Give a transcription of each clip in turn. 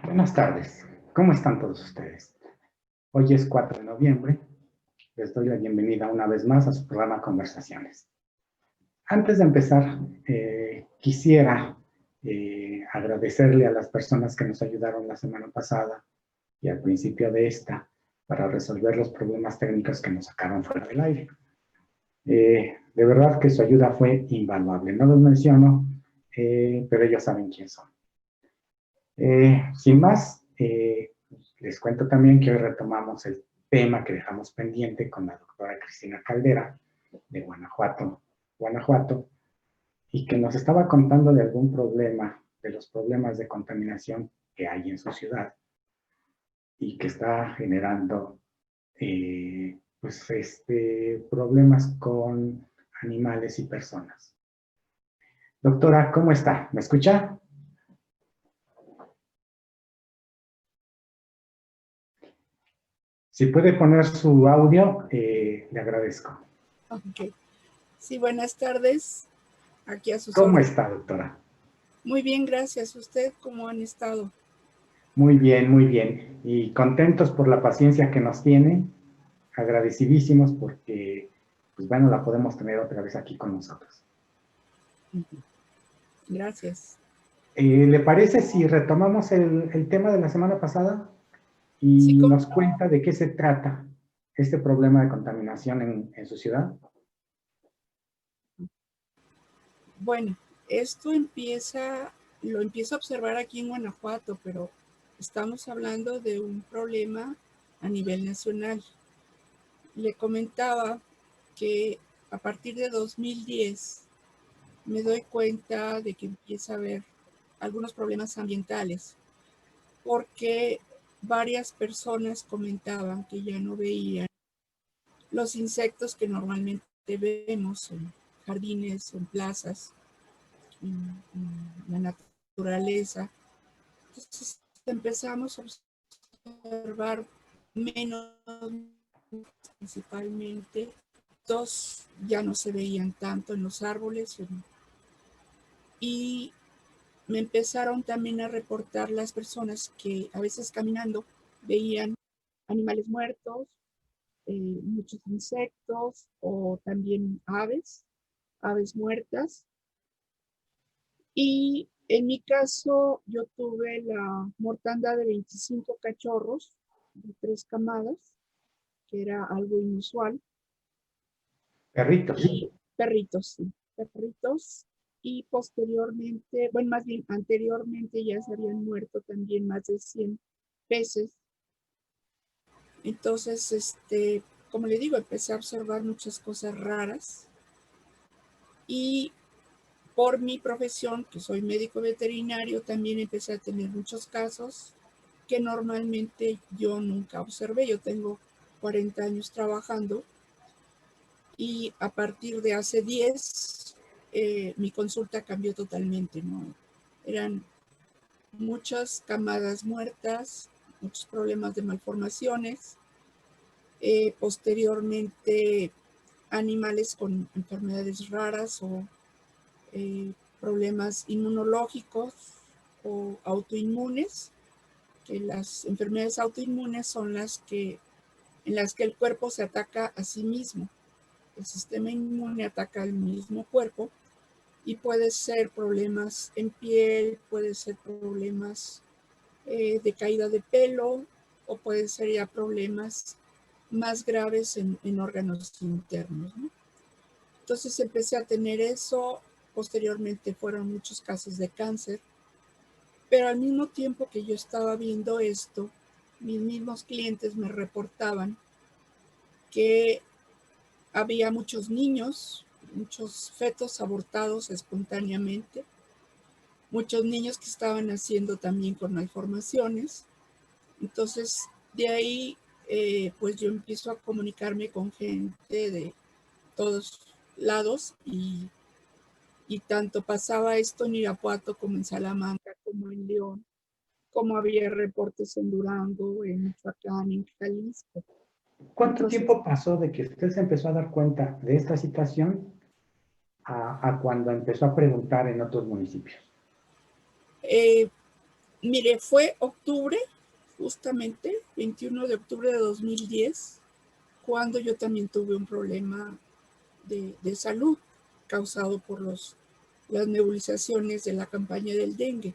Buenas tardes, ¿cómo están todos ustedes? Hoy es 4 de noviembre, les doy la bienvenida una vez más a su programa Conversaciones. Antes de empezar, quisiera agradecerle a las personas que nos ayudaron la semana pasada y al principio de esta para resolver los problemas técnicos que nos sacaron fuera del aire. De verdad que su ayuda fue invaluable, no los menciono, pero ellos saben quién son. Sin más, les cuento también que hoy retomamos el tema que dejamos pendiente con la doctora Cristina Caldera de Guanajuato, y que nos estaba contando de algún problema, de los problemas de contaminación que hay en su ciudad y que está generando problemas con animales y personas. Doctora, ¿cómo está? ¿Me escucha? Si puede poner su audio, le agradezco. Ok. Sí, buenas tardes. Aquí a sus ¿Cómo órdenes. está, doctora? Muy bien, gracias. ¿Usted cómo han estado? Muy bien, muy bien. Y contentos por la paciencia que nos tiene. Agradecidísimos porque, pues bueno, la podemos tener otra vez aquí con nosotros. Gracias. ¿Le parece si retomamos el tema de la semana pasada y Sí, nos cuenta de qué se trata este problema de contaminación en su ciudad? Bueno, esto lo empiezo a observar aquí en Guanajuato, pero estamos hablando de un problema a nivel nacional. Le comentaba que a partir de 2010 me doy cuenta de que empieza a haber algunos problemas ambientales, porque varias personas comentaban que ya no veían los insectos que normalmente vemos en jardines, en plazas, en la naturaleza. Entonces empezamos a observar menos, principalmente. Dos ya no se veían tanto en los árboles, y me empezaron también a reportar las personas que a veces caminando veían animales muertos, muchos insectos o también aves muertas. Y en mi caso, yo tuve la mortandad de 25 cachorros de 3 camadas, que era algo inusual. Perritos. Y perritos, sí, perritos. Y posteriormente, bueno, más bien anteriormente ya se habían muerto también más de 100 peces. Entonces, como le digo, empecé a observar muchas cosas raras. Y por mi profesión, que soy médico veterinario, también empecé a tener muchos casos que normalmente yo nunca observé. Yo tengo 40 años trabajando y a partir de hace 10, mi consulta cambió totalmente, ¿no? Eran muchas camadas muertas, muchos problemas de malformaciones, posteriormente animales con enfermedades raras o problemas inmunológicos o autoinmunes, que las enfermedades autoinmunes son en las que el cuerpo se ataca a sí mismo. El sistema inmune ataca al mismo cuerpo y puede ser problemas en piel, puede ser problemas de caída de pelo o puede ser ya problemas más graves en órganos internos, ¿no? Entonces empecé a tener eso. Posteriormente fueron muchos casos de cáncer, pero al mismo tiempo que yo estaba viendo esto, mis mismos clientes me reportaban que había muchos niños, muchos fetos abortados espontáneamente, muchos niños que estaban naciendo también con malformaciones. Entonces, de ahí, pues yo empiezo a comunicarme con gente de todos lados y tanto pasaba esto en Irapuato como en Salamanca, como en León, como había reportes en Durango, en Michoacán, en Jalisco. ¿Cuánto Entonces, tiempo pasó de que usted se empezó a dar cuenta de esta situación a cuando empezó a preguntar en otros municipios? Mire, fue octubre, justamente, 21 de octubre de 2010, cuando yo también tuve un problema de salud causado por las nebulizaciones de la campaña del dengue.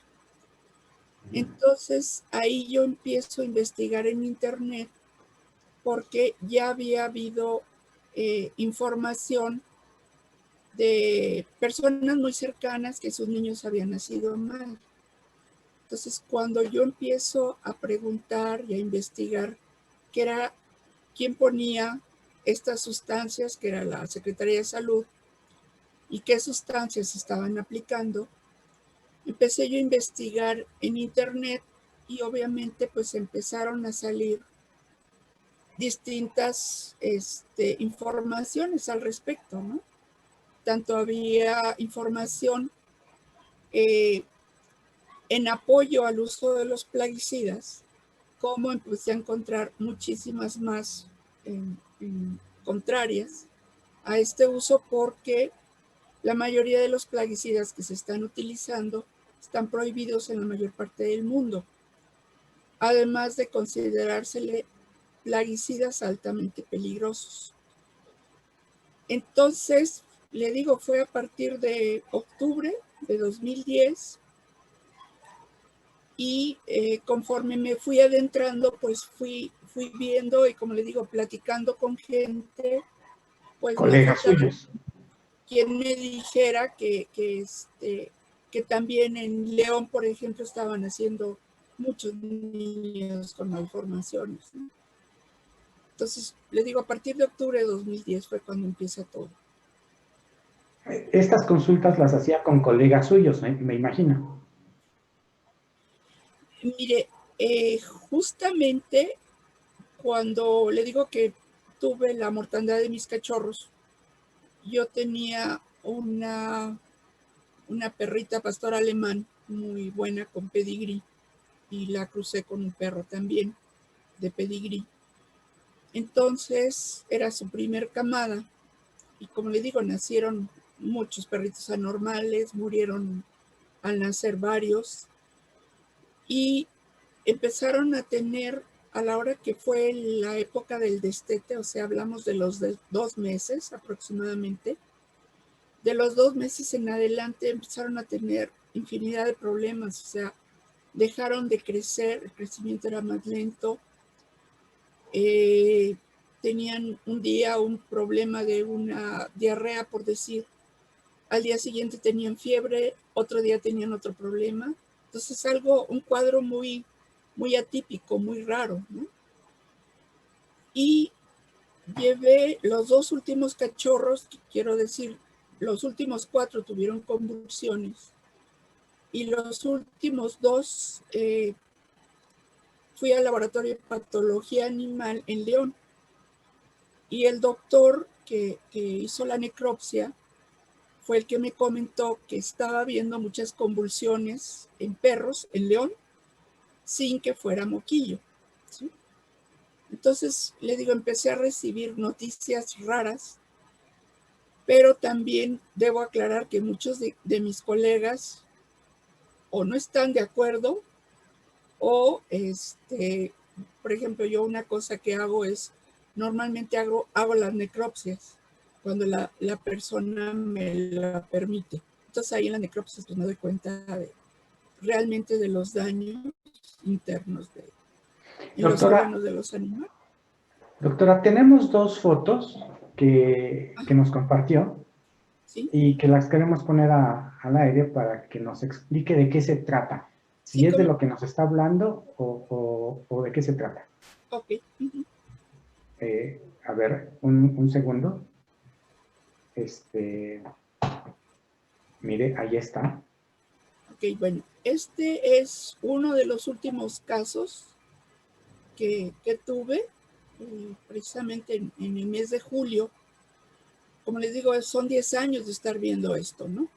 Entonces, ahí yo empiezo a investigar en internet porque ya había habido información de personas muy cercanas que sus niños habían nacido mal. Entonces, cuando yo empiezo a preguntar y a investigar quién ponía estas sustancias, que era la Secretaría de Salud, y qué sustancias estaban aplicando, empecé yo a investigar en internet y obviamente pues empezaron a salir distintas informaciones al respecto, ¿no? Tanto había información en apoyo al uso de los plaguicidas, como empecé a encontrar muchísimas más contrarias a este uso, porque la mayoría de los plaguicidas que se están utilizando están prohibidos en la mayor parte del mundo, además de considerársele plaguicidas altamente peligrosos. Entonces, le digo, fue a partir de octubre de 2010 y conforme me fui adentrando, pues fui viendo y, como le digo, platicando con gente, pues no Colegas faltaba suyos. quien me dijera que también en León, por ejemplo, estaban haciendo muchos niños con malformaciones, ¿no? Entonces, le digo, a partir de octubre de 2010 fue cuando empieza todo. Estas consultas las hacía con colegas suyos, me imagino. Mire, justamente cuando le digo que tuve la mortandad de mis cachorros, yo tenía una perrita pastor alemán muy buena con pedigrí y la crucé con un perro también de pedigrí. Entonces era su primer camada y, como le digo, nacieron muchos perritos anormales, murieron al nacer varios y empezaron a tener, a la hora que fue la época del destete, o sea, hablamos de los 2 meses aproximadamente, de los 2 meses en adelante empezaron a tener infinidad de problemas, o sea, dejaron de crecer, el crecimiento era más lento, tenían un día un problema de una diarrea, por decir, al día siguiente tenían fiebre, otro día tenían otro problema. Entonces un cuadro muy, muy atípico, muy raro, ¿no? Y llevé los 2 últimos cachorros, quiero decir, los últimos 4 tuvieron convulsiones y los últimos 2 fui al laboratorio de patología animal en León y el doctor que hizo la necropsia fue el que me comentó que estaba viendo muchas convulsiones en perros en León sin que fuera moquillo, ¿sí? Entonces, le digo, empecé a recibir noticias raras, pero también debo aclarar que muchos de mis colegas o no están de acuerdo o, por ejemplo, yo una cosa que hago es, normalmente hago las necropsias cuando la persona me la permite. Entonces ahí en la necropsia pues me doy cuenta realmente de los daños internos en los Doctora, órganos de los animales. doctora, tenemos 2 fotos que nos compartió ¿Sí? y que las queremos poner al aire para que nos explique de qué se trata. Si Sí, es de ¿cómo? lo que nos está hablando o de qué se trata. Ok. Uh-huh. A ver, un segundo. Mire, ahí está. Ok, bueno, este es uno de los últimos casos que tuve precisamente en el mes de julio. Como les digo, son 10 años de estar viendo esto, ¿no?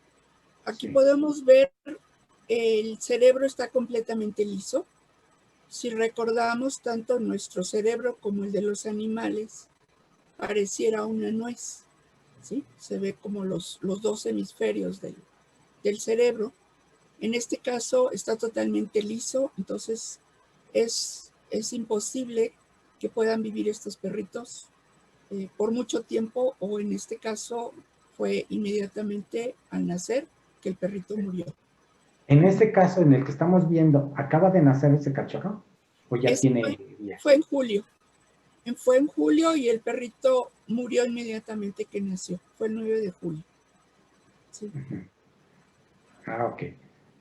Aquí Sí. podemos ver el cerebro está completamente liso. Si recordamos, tanto nuestro cerebro como el de los animales pareciera una nuez, ¿sí? Se ve como los 2 hemisferios del cerebro. En este caso está totalmente liso, entonces es imposible que puedan vivir estos perritos por mucho tiempo, o en este caso fue inmediatamente al nacer que el perrito murió. En este caso, en el que estamos viendo, ¿acaba de nacer ese cachorro? ¿O ya tiene días? Fue en julio. Fue en julio y el perrito murió inmediatamente que nació. Fue el 9 de julio. Sí. Ah, ok.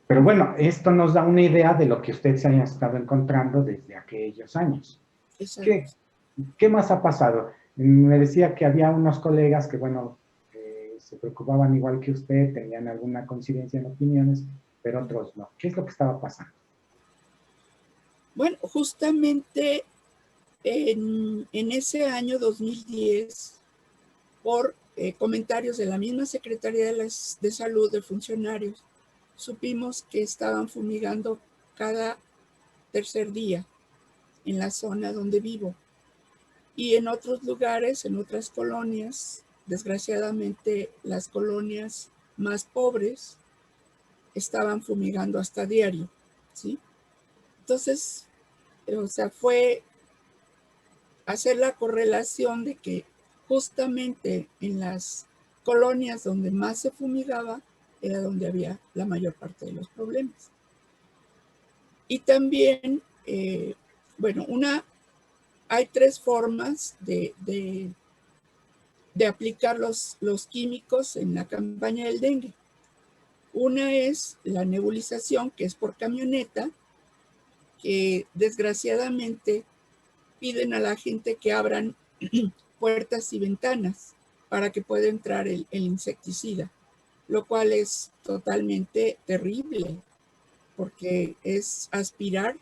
Pero bueno, esto nos da una idea de lo que ustedes hayan estado encontrando desde aquellos años. Exacto. ¿Qué más ha pasado? Me decía que había unos colegas que, bueno, se preocupaban igual que usted, tenían alguna coincidencia en opiniones, pero otros no. ¿Qué es lo que estaba pasando? Bueno, justamente en ese año 2010, por comentarios de la misma Secretaría de Salud, de funcionarios, supimos que estaban fumigando cada tercer día en la zona donde vivo. Y en otros lugares, en otras colonias, desgraciadamente las colonias más pobres estaban fumigando hasta diario, ¿sí? Entonces, o sea, fue hacer la correlación de que justamente en las colonias donde más se fumigaba era donde había la mayor parte de los problemas. Y también, bueno, hay tres formas de aplicar los químicos en la campaña del dengue. Una es la nebulización, que es por camioneta, que desgraciadamente piden a la gente que abran puertas y ventanas para que pueda entrar el insecticida, lo cual es totalmente terrible, porque es aspirar,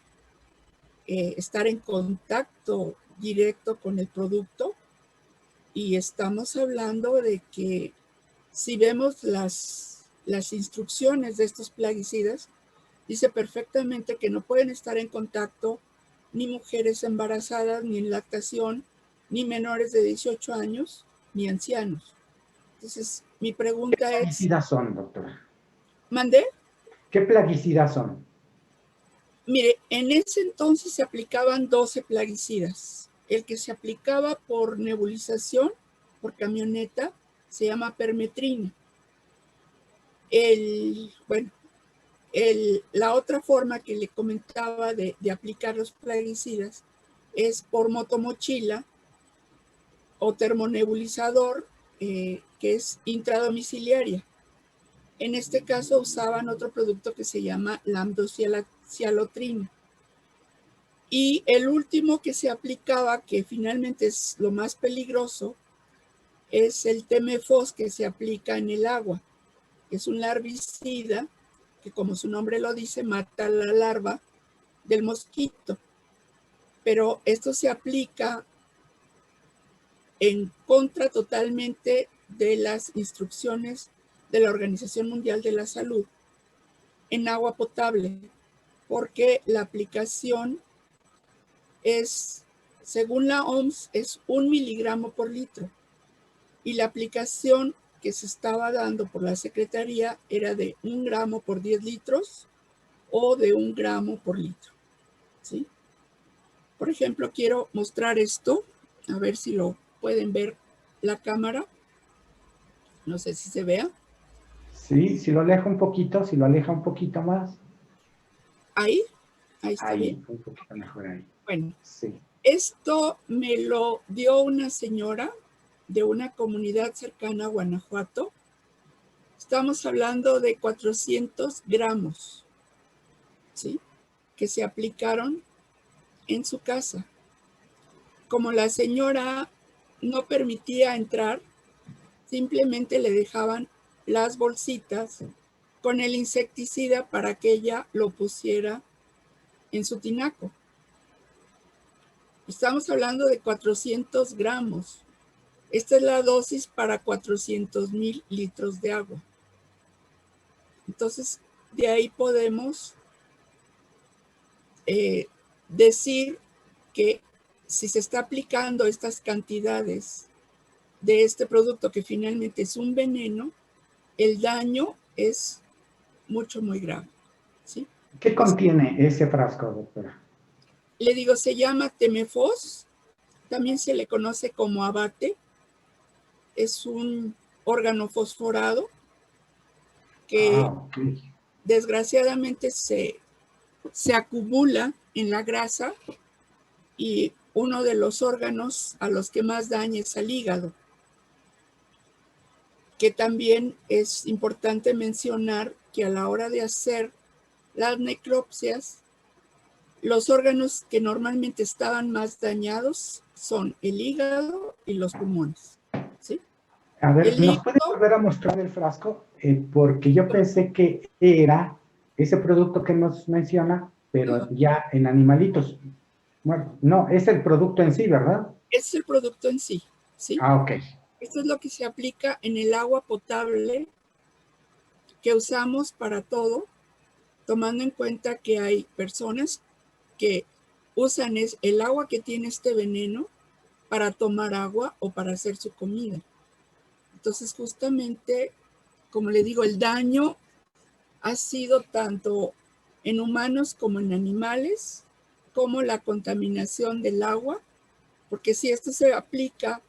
estar en contacto directo con el producto, y estamos hablando de que si vemos las instrucciones de estos plaguicidas, dice perfectamente que no pueden estar en contacto ni mujeres embarazadas, ni en lactación, ni menores de 18 años, ni ancianos. Entonces, mi pregunta ¿Qué es, plaguicidas son, doctora? ¿mandé? ¿Qué plaguicidas son? Mire, en ese entonces se aplicaban 12 plaguicidas. El que se aplicaba por nebulización, por camioneta, se llama permetrina. Bueno, la otra forma que le comentaba de aplicar los plaguicidas es por motomochila o termonebulizador, que es intradomiciliaria. En este caso usaban otro producto que se llama lambdocialotrina. Y el último que se aplicaba, que finalmente es lo más peligroso, es el Temefos, que se aplica en el agua. Es un larvicida que, como su nombre lo dice, mata la larva del mosquito. Pero esto se aplica en contra totalmente de las instrucciones de la Organización Mundial de la Salud en agua potable, porque la aplicación es, según la OMS, es 1 miligramo por litro, y la aplicación que se estaba dando por la Secretaría era de 1 gramo por 10 litros o de 1 gramo por litro, ¿sí? Por ejemplo, quiero mostrar esto, a ver si lo pueden ver la cámara. No sé si se vea. Sí, si lo aleja un poquito, si lo aleja un poquito más. Ahí está bien. Ahí, un poquito mejor ahí. Bueno, Sí. esto me lo dio una señora de una comunidad cercana a Guanajuato. Estamos hablando de 400 gramos, ¿sí? Que se aplicaron en su casa. Como la señora no permitía entrar, simplemente le dejaban las bolsitas con el insecticida para que ella lo pusiera en su tinaco. Estamos hablando de 400 gramos. Esta es la dosis para 400,000 litros de agua. Entonces, de ahí podemos decir que si se está aplicando estas cantidades de este producto, que finalmente es un veneno, el daño es muy grave. ¿sí? ¿Qué contiene ese frasco, doctora? Le digo, se llama Temefos, también se le conoce como abate, es un órgano fosforado que Ok. desgraciadamente se acumula en la grasa y uno de los órganos a los que más daña es al hígado, que también es importante mencionar que a la hora de hacer las necropsias, los órganos que normalmente estaban más dañados son el hígado y los pulmones, ¿sí? A ver, El ¿nos puede hígado, volver a mostrar el frasco? Porque yo pensé que era ese producto que nos menciona, pero ya en animalitos. Bueno, no, es el producto en sí, ¿verdad? es el producto en sí, ¿sí? Ah, ok. Esto es lo que se aplica en el agua potable que usamos para todo, tomando en cuenta que hay personas que usan el agua que tiene este veneno para tomar agua o para hacer su comida. Entonces, justamente, como le digo, el daño ha sido tanto en humanos como en animales, como la contaminación del agua, porque si esto se aplica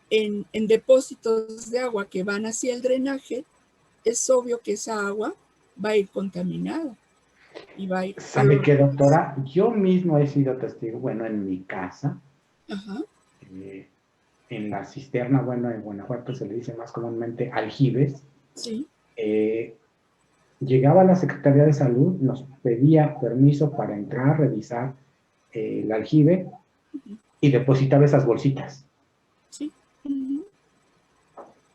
en depósitos de agua que van hacia el drenaje, es obvio que esa agua va a ir contaminada y va a ir a ¿Sabe los... qué, doctora? Yo mismo he sido testigo, bueno, en mi casa, Ajá, eh, en la cisterna, bueno, en Guanajuato se le dice más comúnmente aljibes. sí, eh, Llegaba a la Secretaría de Salud, nos pedía permiso para entrar, revisar el aljibe y depositaba esas bolsitas. sí, uh-huh,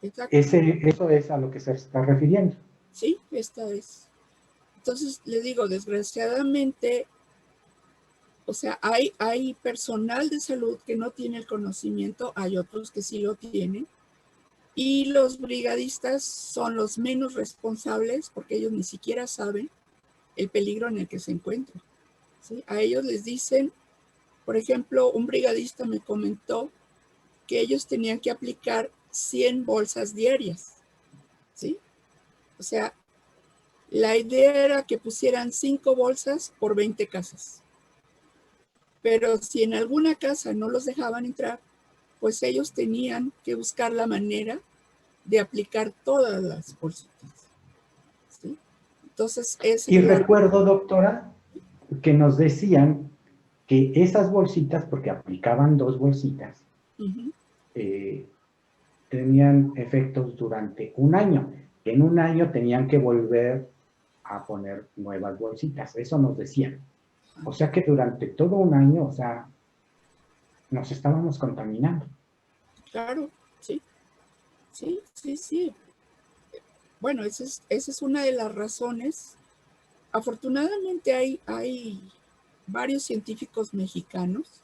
exacto, Eso es a lo que se está refiriendo. sí, esta es. Entonces, le digo, desgraciadamente, o sea, hay personal de salud que no tiene el conocimiento, hay otros que sí lo tienen, y los brigadistas son los menos responsables porque ellos ni siquiera saben el peligro en el que se encuentran, ¿sí? A ellos les dicen, por ejemplo, un brigadista me comentó que ellos tenían que aplicar 100 bolsas diarias, ¿sí? O sea, la idea era que pusieran 5 bolsas por 20 casas. Pero si en alguna casa no los dejaban entrar, pues ellos tenían que buscar la manera de aplicar todas las bolsitas, ¿sí? Entonces, ese Y era... recuerdo, doctora, que nos decían que esas bolsitas, porque aplicaban dos bolsitas, Uh-huh. eh, tenían efectos durante un año. En un año tenían que volver a poner nuevas bolsitas. Eso nos decían. O sea que durante todo un año, o sea, nos estábamos contaminando. Claro, sí, sí, sí, sí. Bueno, esa es una de las razones. Afortunadamente hay varios científicos mexicanos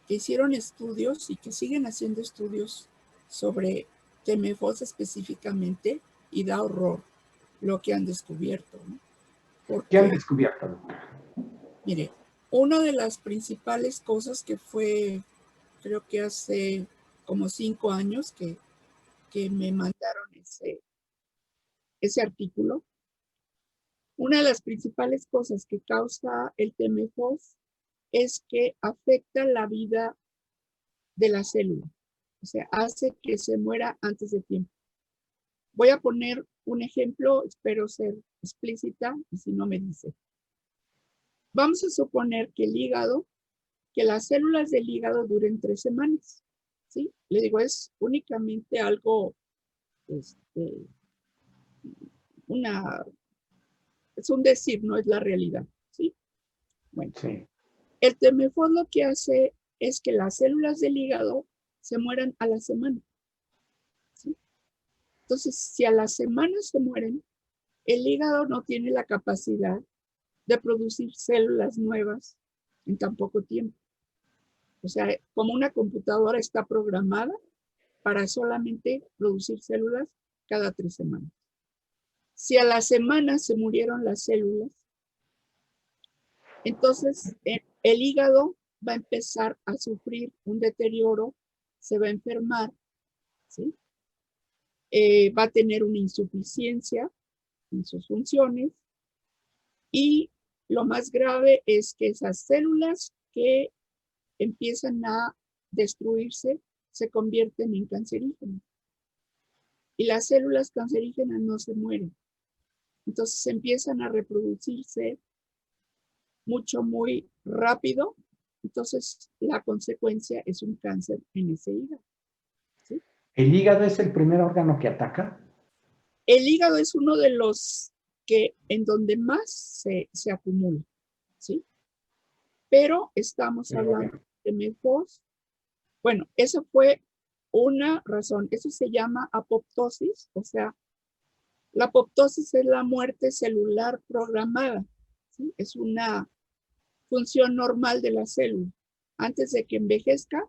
que hicieron estudios y que siguen haciendo estudios sobre Temefos específicamente y da horror lo que han descubierto, ¿no? ¿Qué han Porque, descubierto, doctora? mire, una de las principales cosas que fue, creo que hace como 5 años que me mandaron ese artículo, una de las principales cosas que causa el Temefos es que afecta la vida de la célula, o sea, hace que se muera antes de tiempo. Voy a poner un ejemplo, espero ser explícita y si no me dice. Vamos a suponer que el hígado, que las células del hígado duren 3 semanas, ¿sí? Le digo, es únicamente algo, este, una, es un decir, no es la realidad, ¿sí? Bueno, Sí. el Temefos lo que hace es que las células del hígado se mueran a la semana, ¿sí? Entonces, si a la semana se mueren, el hígado no tiene la capacidad de producir células nuevas en tan poco tiempo. O sea, como una computadora está programada para solamente producir células cada 3 semanas. Si a la semana se murieron las células, entonces el hígado va a empezar a sufrir un deterioro, se va a enfermar, ¿sí? Va a tener una insuficiencia en sus funciones Y lo más grave es que esas células que empiezan a destruirse se convierten en cancerígenas. Y las células cancerígenas no se mueren. Entonces empiezan a reproducirse muy rápido. Entonces la consecuencia es un cáncer en ese hígado. ¿Sí? ¿El hígado es el primer órgano que ataca? El hígado es uno de los que en donde más se acumula. ¿Sí? Pero estamos hablando de TMFOS. Bueno, eso fue una razón. Eso se llama apoptosis, o sea, la apoptosis es la muerte celular programada. ¿Sí? Es una función normal de la célula. Antes de que envejezca,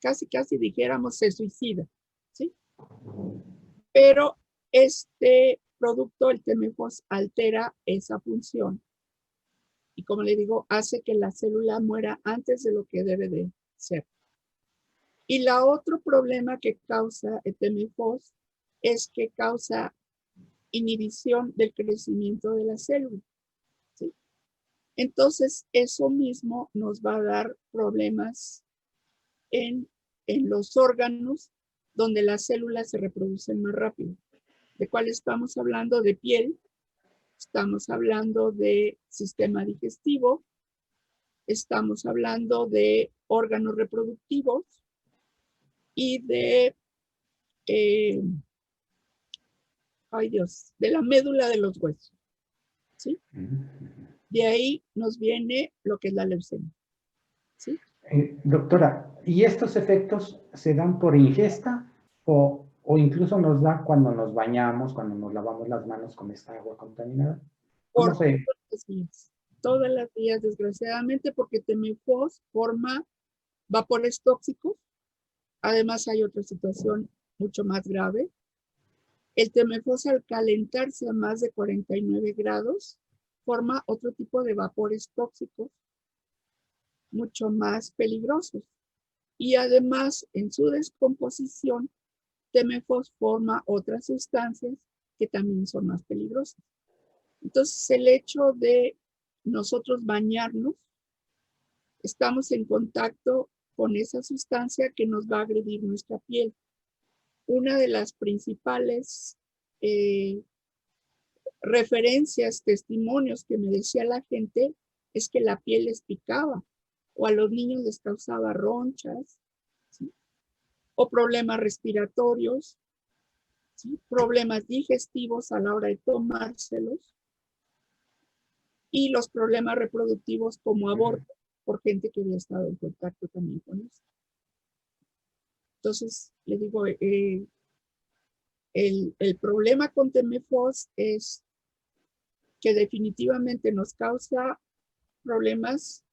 casi dijéramos se suicida. ¿Sí? Pero este producto, el TMFOS, altera esa función. Y como le digo, hace que la célula muera antes de lo que debe de ser. Y la otro problema que causa el TMFOS es que causa inhibición del crecimiento de la célula. ¿Sí? Entonces, eso mismo nos va a dar problemas en los órganos donde las células se reproducen más rápido. ¿De cuál estamos hablando? De piel, estamos hablando de sistema digestivo, estamos hablando de órganos reproductivos y de, de la médula de los huesos. ¿Sí? De ahí nos viene lo que es la leucemia. ¿Sí? Doctora, ¿y estos efectos se dan por ingesta o incluso nos da cuando nos bañamos, cuando nos lavamos las manos con esta agua contaminada? ¿Cómo Por se...? todas las vías, desgraciadamente, porque TMFOS forma vapores tóxicos. Además, hay otra situación mucho más grave. El TMFOS, al calentarse a más de 49 grados, forma otro tipo de vapores tóxicos mucho más peligrosos. Y además, en su descomposición, TMFOS forma otras sustancias que también son más peligrosas. Entonces, el hecho de nosotros bañarnos, estamos en contacto con esa sustancia que nos va a agredir nuestra piel. Una de las principales referencias, testimonios que me decía la gente es que la piel les picaba o a los niños les causaba ronchas, ¿sí? O problemas respiratorios, ¿sí? Problemas digestivos a la hora de tomárselos y los problemas reproductivos como aborto por gente que había estado en contacto también con eso. Entonces, le digo, el problema con TMFOS es que definitivamente nos causa problemas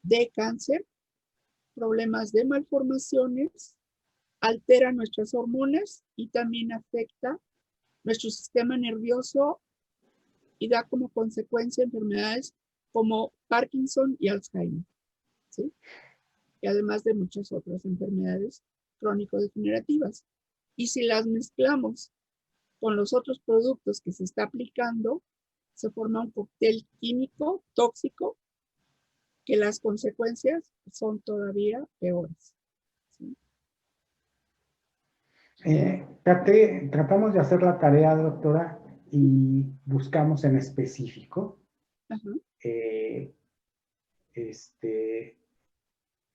de cáncer, problemas de malformaciones, altera nuestras hormonas y también afecta nuestro sistema nervioso y da como consecuencia enfermedades como Parkinson y Alzheimer, ¿sí? Y además de muchas otras enfermedades crónico-degenerativas. Y si las mezclamos con los otros productos que se está aplicando, se forma un cóctel químico tóxico que las consecuencias son todavía peores. ¿Sí? Tratamos de hacer la tarea, doctora, y buscamos en específico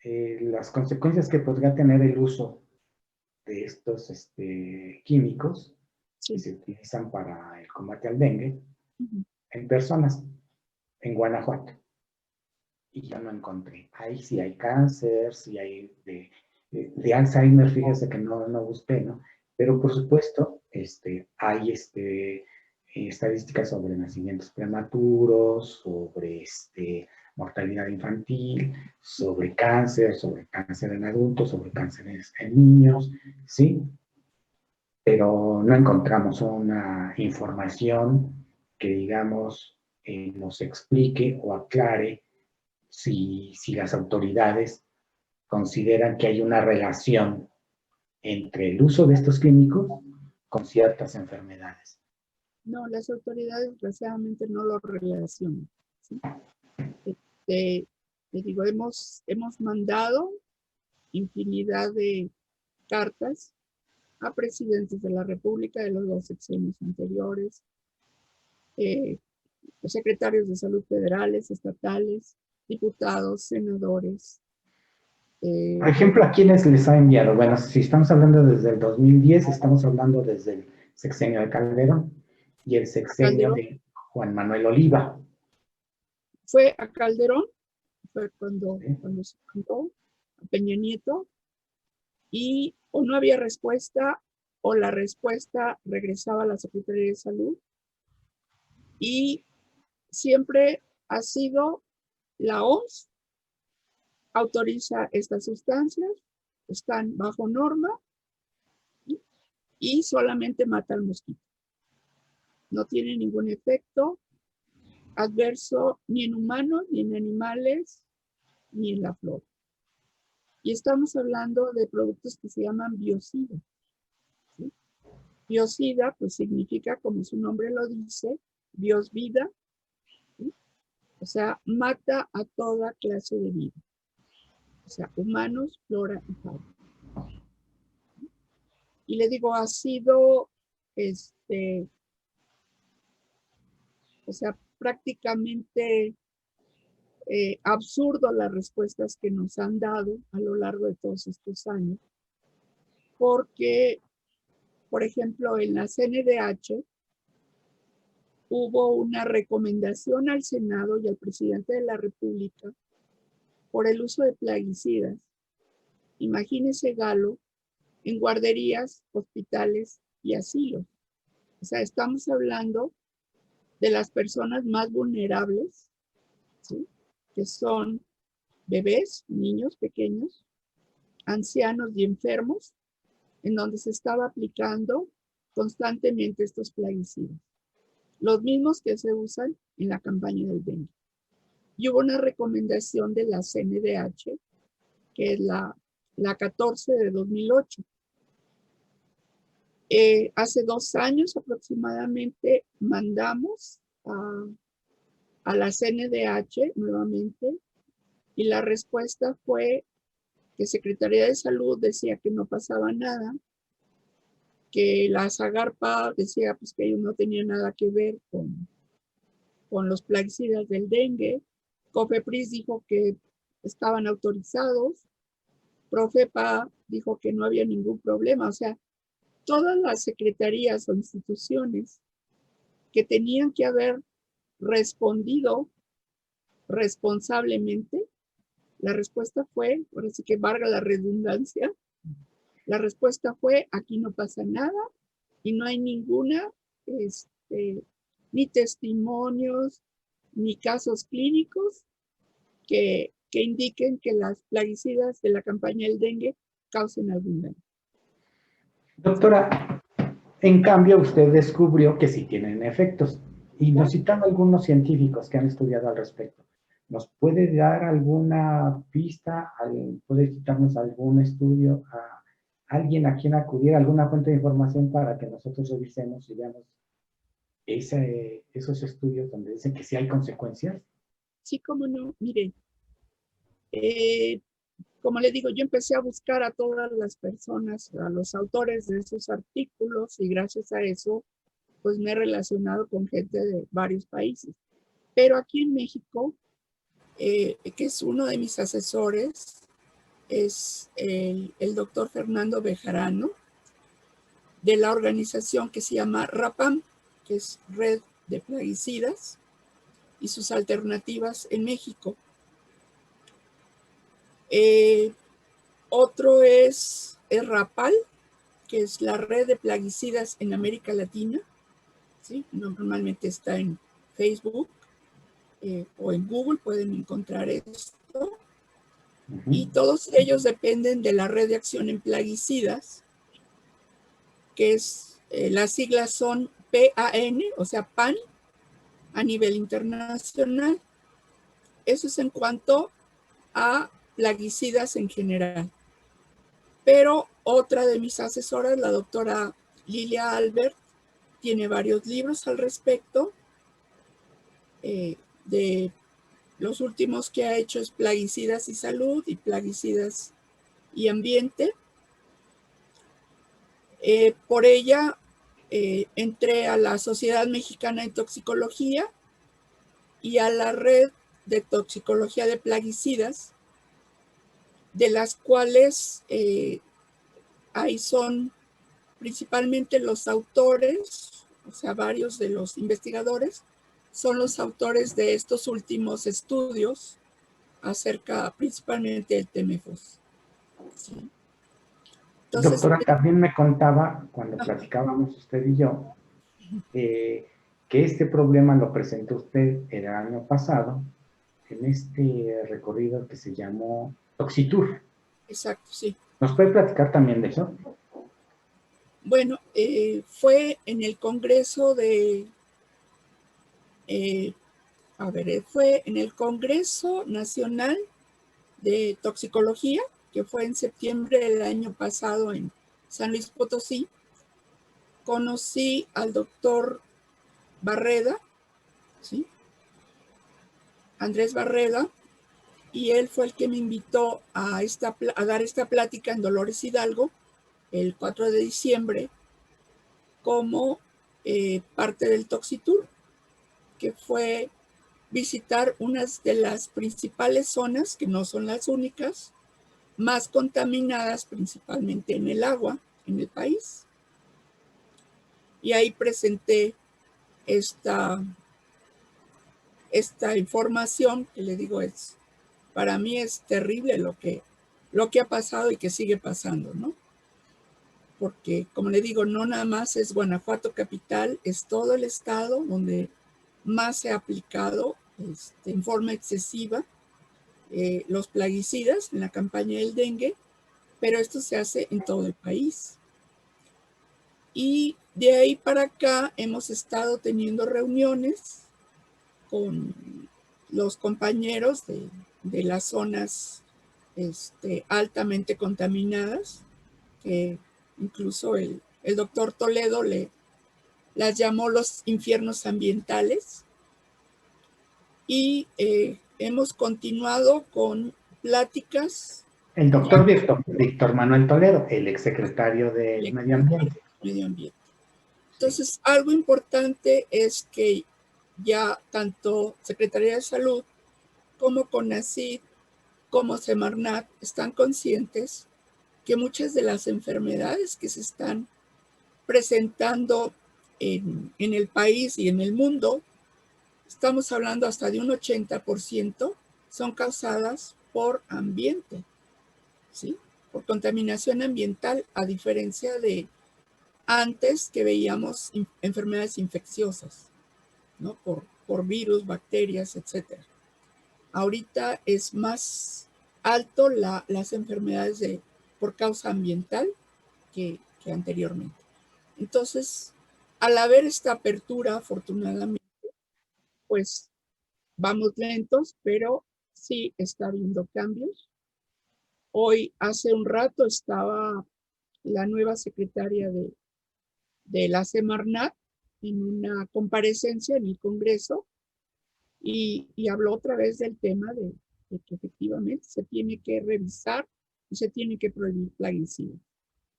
las consecuencias que podría tener el uso de estos químicos que se utilizan para el combate al dengue en personas en Guanajuato. Y yo no encontré. Ahí sí hay cáncer, sí hay de Alzheimer, fíjese que no busqué, ¿no? Pero por supuesto, hay estadísticas sobre nacimientos prematuros, sobre mortalidad infantil, sobre cáncer en adultos, sobre cáncer en niños, ¿sí? Pero no encontramos una información que, digamos, nos explique o aclare si las autoridades consideran que hay una relación entre el uso de estos químicos con ciertas enfermedades. No, las autoridades desgraciadamente no lo relacionan, ¿sí? Te digo, hemos mandado infinidad de cartas a presidentes de la República de los 2 sexenios anteriores, los secretarios de salud federales, estatales, diputados, senadores. Por ejemplo, ¿a quiénes les ha enviado? Bueno, si estamos hablando desde el 2010, estamos hablando desde el sexenio de Calderón y el sexenio Calderón, de Juan Manuel Oliva. fue a Calderón, fue cuando ¿Sí? se juntó a Peña Nieto, y o no había respuesta o la respuesta regresaba a la Secretaría de Salud, y siempre ha sido la OMS autoriza estas sustancias, están bajo norma y solamente mata al mosquito. No tiene ningún efecto adverso ni en humanos, ni en animales, ni en la flora. Y estamos hablando de productos que se llaman biocida, ¿sí? Biocida, pues significa, como su nombre lo dice, bios vida, ¿sí? O sea, mata a toda clase de vida. O sea, humanos, flora y fauna. Y le digo, ha sido, o sea, prácticamente absurdo las respuestas que nos han dado a lo largo de todos estos años, porque, por ejemplo, en la CNDH hubo una recomendación al Senado y al presidente de la República por el uso de plaguicidas. Imagínese, Galo, en guarderías, hospitales y asilos. O sea, estamos hablando de las personas más vulnerables, ¿sí? Que son bebés, niños pequeños, ancianos y enfermos, en donde se estaba aplicando constantemente estos plaguicidas, los mismos que se usan en la campaña del dengue. Y hubo una recomendación de la CNDH, que es la 14 de 2008. Hace 2 años aproximadamente mandamos a la CNDH nuevamente, y la respuesta fue que Secretaría de Salud decía que no pasaba nada, que la Zagarpa decía pues que ellos no tenían nada que ver con los plaguicidas del dengue, COFEPRIS dijo que estaban autorizados, Profepa dijo que no había ningún problema. O sea, todas las secretarías o instituciones que tenían que haber respondido responsablemente, la respuesta fue, ahora sí que valga la redundancia, la respuesta fue: aquí no pasa nada y no hay ninguna, ni testimonios, ni casos clínicos que indiquen que las plaguicidas de la campaña del dengue causen algún daño. Doctora, en cambio usted descubrió que sí tienen efectos y nos citan algunos científicos que han estudiado al respecto. ¿Nos puede dar alguna pista, puede citarnos algún estudio, a alguien a quien acudir, alguna fuente de información para que nosotros revisemos y veamos esos estudios donde dicen que sí hay consecuencias? Sí, cómo no. Miren, como le digo, yo empecé a buscar a todas las personas, a los autores de esos artículos, y gracias a eso, pues me he relacionado con gente de varios países. Pero aquí en México, que es uno de mis asesores, es el doctor Fernando Bejarano, de la organización que se llama RAPAM, que es Red de Plaguicidas y sus alternativas en México. Otro es RAPAL, que es la Red de Plaguicidas en América Latina, ¿sí? Normalmente está en Facebook o en Google, pueden encontrar esto. Y todos ellos dependen de la Red de Acción en Plaguicidas, que es, las siglas son PAN, o sea, PAN, a nivel internacional. Eso es en cuanto a plaguicidas en general. Pero otra de mis asesoras, la doctora Lilia Albert, tiene varios libros al respecto. De los últimos que ha hecho es Plaguicidas y Salud y Plaguicidas y Ambiente. Por ella entré a la Sociedad Mexicana de Toxicología y a la Red de Toxicología de Plaguicidas, de las cuales ahí son principalmente los autores, o sea, varios de los investigadores, son los autores de estos últimos estudios acerca principalmente del TMFOS. ¿Sí? Entonces, Doctora, también me contaba, cuando platicábamos usted y yo, que este problema lo presentó usted el año pasado en este recorrido que se llamó Toxitour. exacto, sí. ¿Nos puede platicar también de eso? Bueno, fue en el Congreso de... fue en el Congreso Nacional de Toxicología, que fue en septiembre del año pasado en San Luis Potosí. Conocí al doctor Barreda, ¿sí? Andrés Barreda, y él fue el que me invitó a dar esta plática en Dolores Hidalgo el 4 de diciembre como parte del Toxitour, que fue visitar unas de las principales zonas, que no son las únicas, más contaminadas principalmente en el agua en el país. Y ahí presenté esta información que le digo para mí es terrible lo que ha pasado y que sigue pasando, ¿no? Porque, como le digo, no nada más es Guanajuato capital, es todo el estado donde más se ha aplicado en forma excesiva los plaguicidas en la campaña del dengue, pero esto se hace en todo el país. Y de ahí para acá hemos estado teniendo reuniones con los compañeros de las zonas altamente contaminadas, que incluso el doctor Toledo las llamó los infiernos ambientales. Y hemos continuado con pláticas. El doctor Víctor Manuel Toledo, el exsecretario del Medio Ambiente. Entonces, algo importante es que ya tanto Secretaría de Salud como CONACYT, como Semarnat, están conscientes que muchas de las enfermedades que se están presentando en el país y en el mundo, estamos hablando hasta de un 80%, son causadas por ambiente, ¿sí? Por contaminación ambiental, a diferencia de antes que veíamos enfermedades infecciosas, ¿no? Por virus, bacterias, etc. Ahorita es más alto las enfermedades por causa ambiental que anteriormente. Entonces, al haber esta apertura, afortunadamente, pues vamos lentos, pero sí está habiendo cambios. Hoy, hace un rato, estaba la nueva secretaria de la Semarnat en una comparecencia en el Congreso y habló otra vez del tema de que efectivamente se tiene que revisar y se tiene que prohibir plaguicidas.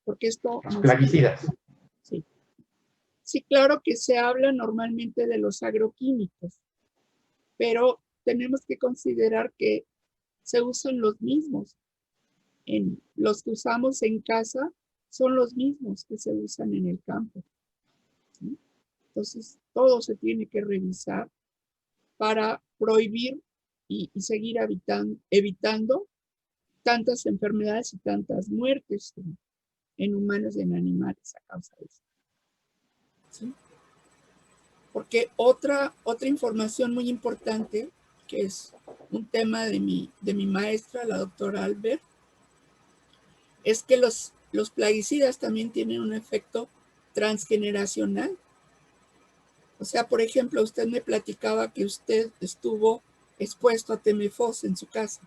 Porque esto... Los plaguicidas. Sí. Sí, claro que se habla normalmente de los agroquímicos, pero tenemos que considerar que se usan los mismos. Los que usamos en casa son los mismos que se usan en el campo, ¿sí? Entonces, todo se tiene que revisar para prohibir y seguir evitando tantas enfermedades y tantas muertes en humanos y en animales a causa de esto, ¿sí? Porque otra información muy importante, que es un tema de mi maestra, la doctora Albert, es que los plaguicidas también tienen un efecto transgeneracional. O sea, por ejemplo, usted me platicaba que usted estuvo expuesto a TMFOS en su casa.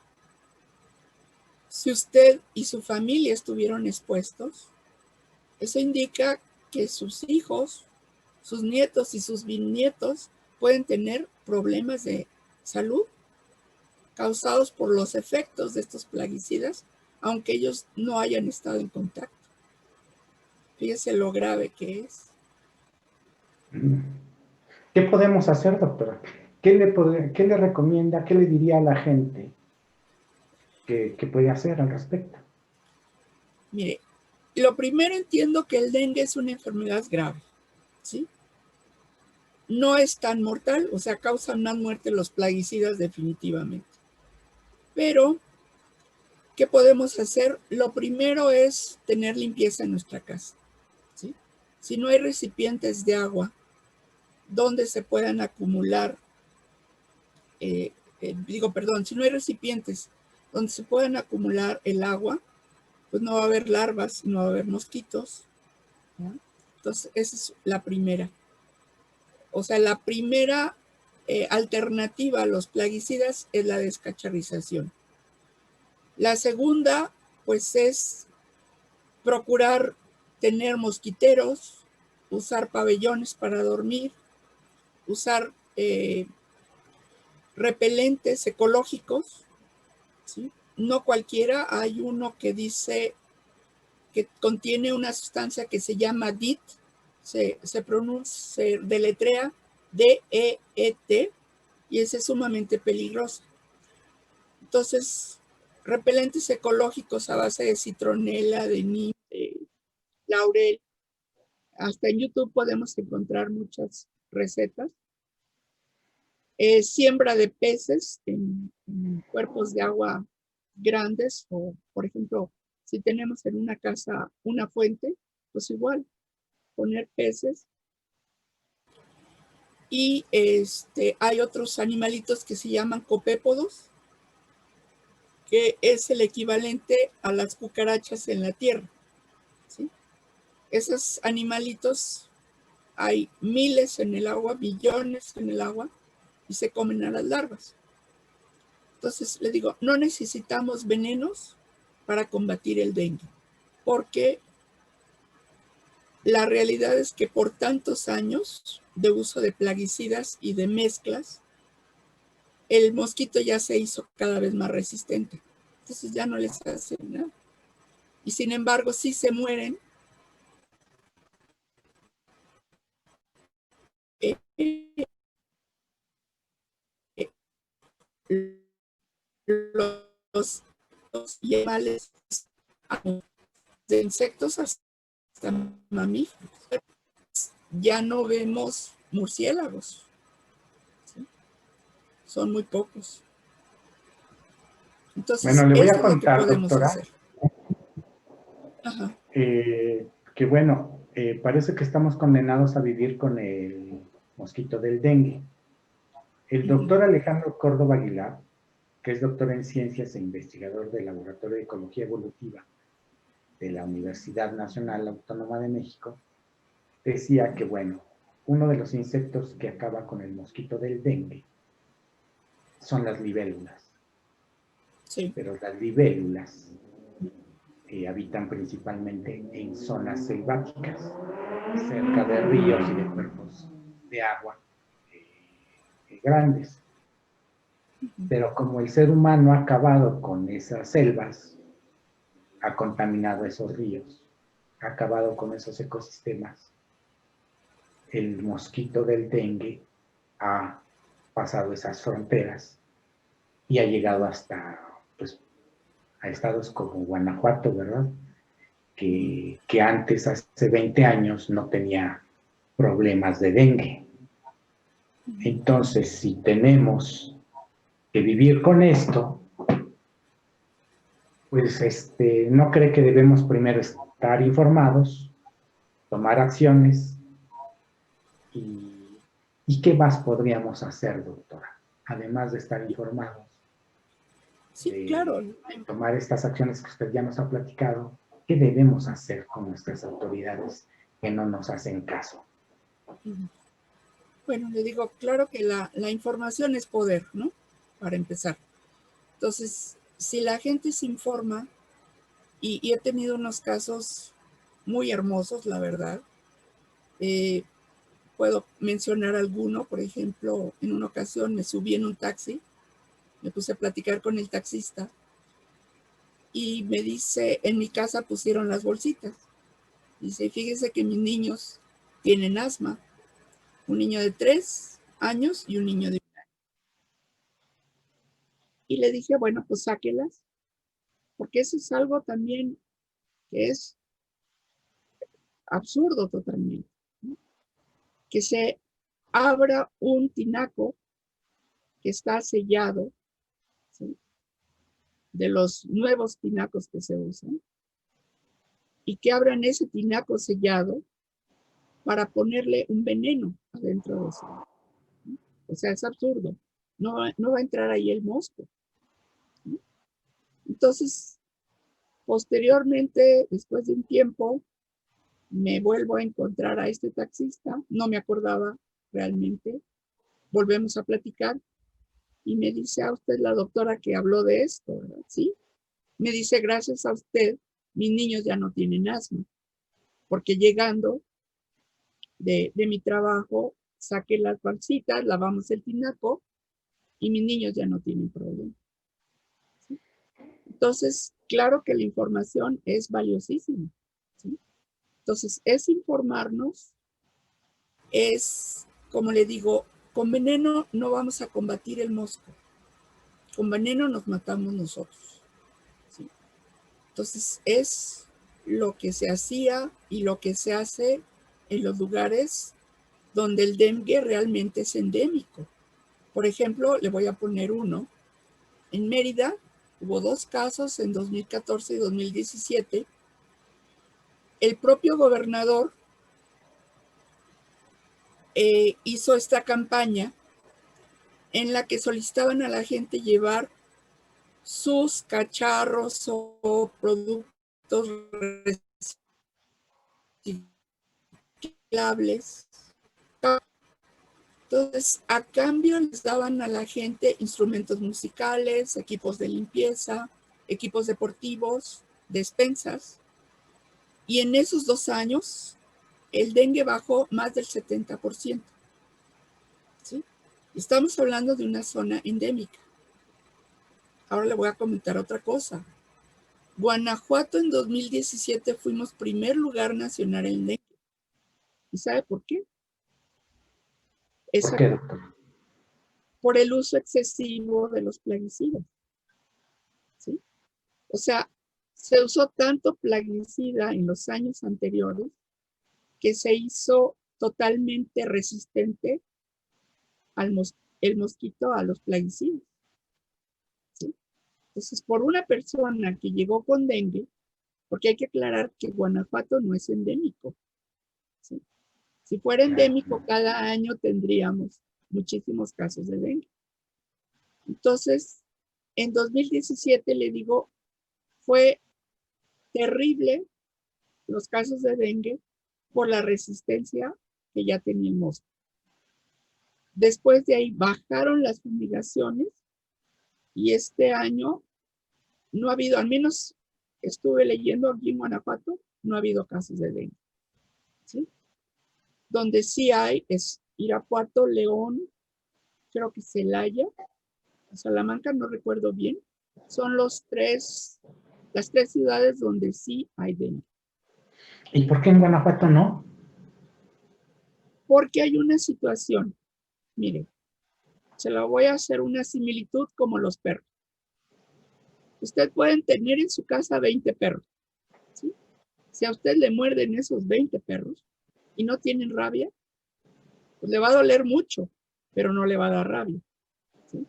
Si usted y su familia estuvieron expuestos, eso indica que sus hijos, sus nietos y sus bisnietos pueden tener problemas de salud causados por los efectos de estos plaguicidas, aunque ellos no hayan estado en contacto. Fíjese lo grave que es. ¿Qué podemos hacer, doctora? ¿Qué le recomienda, qué le diría a la gente que puede hacer al respecto? Mire, lo primero, entiendo que el dengue es una enfermedad grave, ¿sí? No es tan mortal, o sea, causan más muerte los plaguicidas definitivamente. Pero, ¿qué podemos hacer? Lo primero es tener limpieza en nuestra casa, ¿sí? Si no hay recipientes de agua donde se puedan acumular, si no hay recipientes donde se puedan acumular el agua, pues no va a haber larvas, no va a haber mosquitos, ¿no? Entonces, esa es la primera. O sea, la primera alternativa a los plaguicidas es la descacharrización. La segunda, pues, es procurar tener mosquiteros, usar pabellones para dormir, usar repelentes ecológicos, ¿sí? No cualquiera, hay uno que dice que contiene una sustancia que se llama DEET, se deletrea DEET, y ese es sumamente peligroso. Entonces, repelentes ecológicos a base de citronela, de neem, de laurel. Hasta en YouTube podemos encontrar muchas recetas. Siembra de peces en cuerpos de agua grandes, o por ejemplo, si tenemos en una casa una fuente, pues igual, poner peces. Y hay otros animalitos que se llaman copépodos, que es el equivalente a las cucarachas en la tierra, ¿sí? Esos animalitos, hay miles en el agua, billones en el agua, y se comen a las larvas. Entonces, le digo, no necesitamos venenos para combatir el dengue, porque la realidad es que por tantos años de uso de plaguicidas y de mezclas, el mosquito ya se hizo cada vez más resistente. Entonces ya no les hace nada. Y sin embargo, sí se mueren los animales, de insectos hasta mamíferos. Ya no vemos murciélagos, ¿sí? Son muy pocos. Entonces, Bueno, le voy a eso es lo que contar, podemos doctora, hacer. Ajá. que bueno, parece que estamos condenados a vivir con el mosquito del dengue. El doctor Alejandro Córdoba Aguilar, que es doctor en ciencias e investigador del Laboratorio de Ecología Evolutiva de la Universidad Nacional Autónoma de México, decía que, bueno, uno de los insectos que acaba con el mosquito del dengue son las libélulas. Sí. Pero las libélulas habitan principalmente en zonas selváticas, cerca de ríos y de cuerpos de agua grandes. Pero como el ser humano ha acabado con esas selvas, ha contaminado esos ríos, ha acabado con esos ecosistemas, el mosquito del dengue ha pasado esas fronteras y ha llegado hasta, pues, a estados como Guanajuato, ¿verdad? Que antes, hace 20 años, no tenía problemas de dengue. Entonces, si tenemos que vivir con esto, pues no cree que debemos primero estar informados, tomar acciones y ¿qué más podríamos hacer, doctora? Además de estar informados, Sí, claro. de tomar estas acciones que usted ya nos ha platicado, ¿qué debemos hacer con nuestras autoridades que no nos hacen caso? Bueno, le digo, claro que la información es poder, ¿no? Para empezar. Entonces, si la gente se informa, y he tenido unos casos muy hermosos, la verdad, puedo mencionar alguno. Por ejemplo, en una ocasión me subí en un taxi, me puse a platicar con el taxista y me dice, en mi casa pusieron las bolsitas. Dice, fíjese que mis niños tienen asma, un niño de 3 años y un niño de 1 año. Y le dije, bueno, pues sáquelas, porque eso es algo también que es absurdo totalmente, ¿no? Que se abra un tinaco que está sellado, ¿sí?, de los nuevos tinacos que se usan, y que abran ese tinaco sellado para ponerle un veneno adentro de eso, ¿no? O sea, es absurdo. No va a entrar ahí el mosco, ¿no? Entonces, posteriormente, después de un tiempo, me vuelvo a encontrar a este taxista, no me acordaba realmente, volvemos a platicar y me dice, a usted la doctora que habló de esto, ¿verdad? Sí. Me dice, gracias a usted, mis niños ya no tienen asma, porque llegando de mi trabajo, saqué las bolsitas, lavamos el tinaco y mis niños ya no tienen problema, ¿sí? Entonces, claro que la información es valiosísima, ¿sí? Entonces, es informarnos, es, como le digo, con veneno no vamos a combatir el mosco, con veneno nos matamos nosotros, ¿sí? Entonces, es lo que se hacía y lo que se hace en los lugares donde el dengue realmente es endémico. Por ejemplo, le voy a poner uno. En Mérida hubo 2 casos en 2014 y 2017. El propio gobernador hizo esta campaña en la que solicitaban a la gente llevar sus cacharros o productos reciclables. Entonces, a cambio les daban a la gente instrumentos musicales, equipos de limpieza, equipos deportivos, despensas. Y en esos 2 años, el dengue bajó más del 70%, ¿sí? Estamos hablando de una zona endémica. Ahora le voy a comentar otra cosa. Guanajuato en 2017 fuimos primer lugar nacional en dengue. ¿Y sabe por qué? ¿Por qué, doctor? Por el uso excesivo de los plaguicidas, ¿sí? O sea, se usó tanto plaguicida en los años anteriores que se hizo totalmente resistente el mosquito a los plaguicidas, ¿sí? Entonces, por una persona que llegó con dengue, porque hay que aclarar que Guanajuato no es endémico, ¿sí? Si fuera endémico, cada año tendríamos muchísimos casos de dengue. Entonces, en 2017, le digo, fue terrible los casos de dengue por la resistencia que ya tenía el mosco. Después de ahí bajaron las fumigaciones y este año no ha habido, al menos estuve leyendo aquí en Guanajuato, no ha habido casos de dengue, ¿sí? Donde sí hay es Irapuato, León, creo que Celaya, Salamanca, no recuerdo bien. Son las 3 ciudades donde sí hay dengue. ¿Y por qué en Guanajuato no? Porque hay una situación, mire, se la voy a hacer una similitud como los perros. Usted puede tener en su casa 20 perros, ¿sí? Si a usted le muerden esos 20 perros y no tienen rabia, pues le va a doler mucho, pero no le va a dar rabia, ¿sí?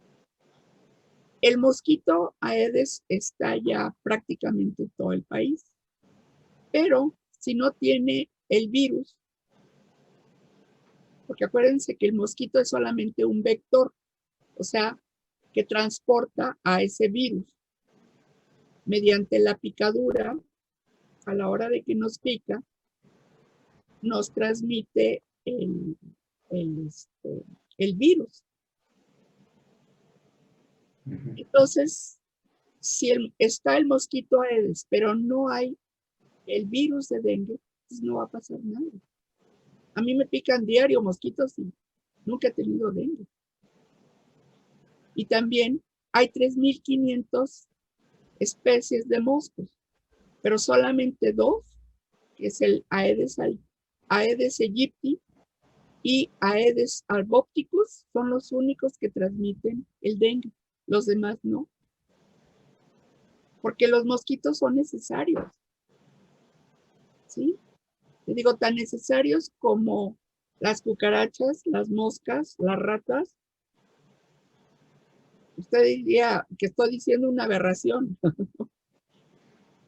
El mosquito Aedes está ya prácticamente en todo el país, pero si no tiene el virus, porque acuérdense que el mosquito es solamente un vector, o sea, que transporta a ese virus mediante la picadura. A la hora de que nos pica, nos transmite el virus. Entonces, si está el mosquito Aedes, pero no hay el virus de dengue, pues no va a pasar nada. A mí me pican diario mosquitos y nunca he tenido dengue. Y también hay 3.500 especies de moscos, pero solamente 2, que es el Aedes aegypti y Aedes albopicus, son los únicos que transmiten el dengue. Los demás no. Porque los mosquitos son necesarios. ¿Sí? Te digo, tan necesarios como las cucarachas, las moscas, las ratas. Usted diría que estoy diciendo una aberración.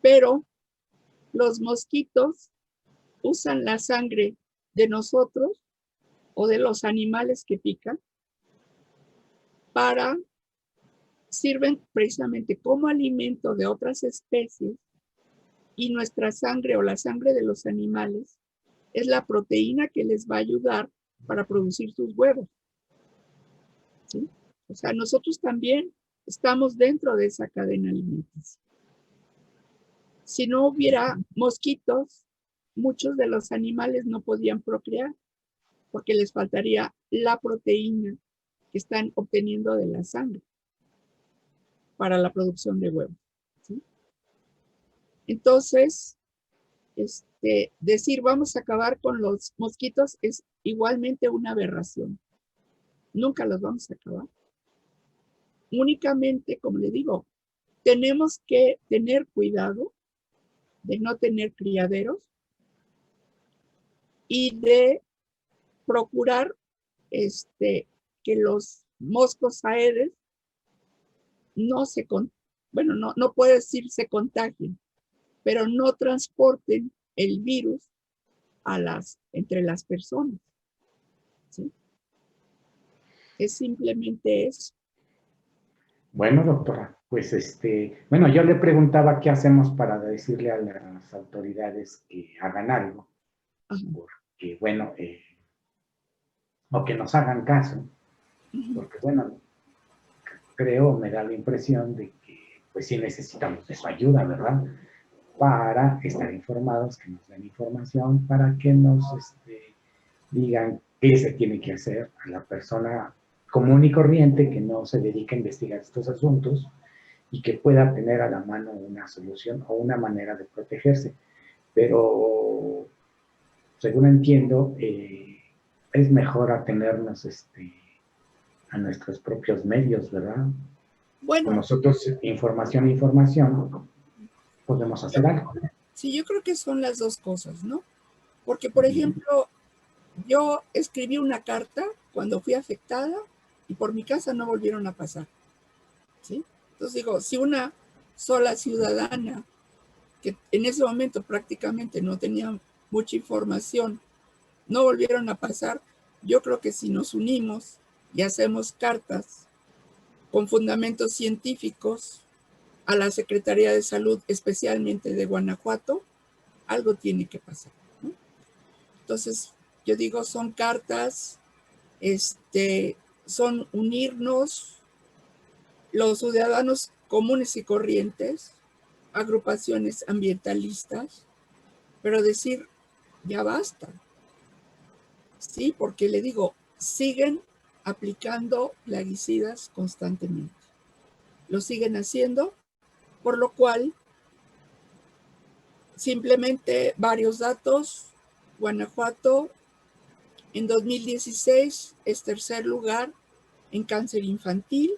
Pero los mosquitos usan la sangre de nosotros o de los animales que pican sirven precisamente como alimento de otras especies, y nuestra sangre o la sangre de los animales es la proteína que les va a ayudar para producir sus huevos. ¿Sí? O sea, nosotros también estamos dentro de esa cadena alimenticia. Si no hubiera mosquitos, muchos de los animales no podían procrear porque les faltaría la proteína que están obteniendo de la sangre para la producción de huevos. ¿Sí? Entonces, decir vamos a acabar con los mosquitos es igualmente una aberración. Nunca los vamos a acabar. Únicamente, como le digo, tenemos que tener cuidado de no tener criaderos y de procurar que los moscos Aedes no puedo decir se contagien, pero no transporten el virus entre las personas. ¿Sí? Es simplemente eso. Bueno, doctora, pues bueno, yo le preguntaba qué hacemos para decirle a las autoridades que hagan algo, Ajá. porque bueno, o que nos hagan caso, porque bueno, creo, me da la impresión de que pues sí necesitamos de su ayuda, ¿verdad? Para estar informados, que nos den información, para que nos digan qué se tiene que hacer a la persona común y corriente que no se dedica a investigar estos asuntos y que pueda tener a la mano una solución o una manera de protegerse. Pero, según entiendo, es mejor atenernos a nuestros propios medios, ¿verdad? Bueno, Con nosotros, información, podemos hacer algo. Sí, yo creo que son las dos cosas, ¿no? Porque, por ejemplo, yo escribí una carta cuando fui afectada y por mi casa no volvieron a pasar. ¿Sí? Entonces digo, si una sola ciudadana, que en ese momento prácticamente no tenía mucha información, no volvieron a pasar, yo creo que si nos unimos y hacemos cartas con fundamentos científicos a la Secretaría de Salud, especialmente de Guanajuato, algo tiene que pasar, ¿no? Entonces, yo digo, son cartas, son unirnos los ciudadanos comunes y corrientes, agrupaciones ambientalistas, pero decir, ya basta, ¿sí? Porque le digo, siguen aplicando plaguicidas constantemente. Lo siguen haciendo, por lo cual, simplemente varios datos. Guanajuato en 2016 es tercer lugar en cáncer infantil.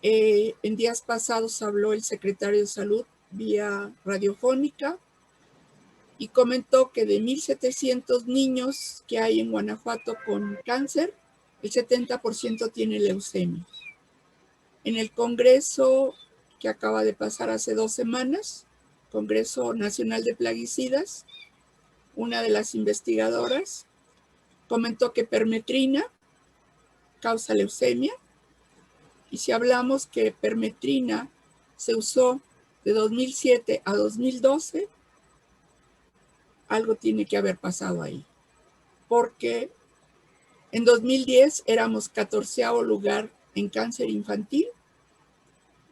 En días pasados habló el secretario de Salud vía radiofónica y comentó que de 1,700 niños que hay en Guanajuato con cáncer, el 70% tiene leucemia. En el congreso que acaba de pasar hace 2 semanas, Congreso Nacional de Plaguicidas, una de las investigadoras comentó que permetrina causa leucemia, y si hablamos que permetrina se usó de 2007 a 2012, algo tiene que haber pasado ahí, porque en 2010 éramos 14º lugar en cáncer infantil,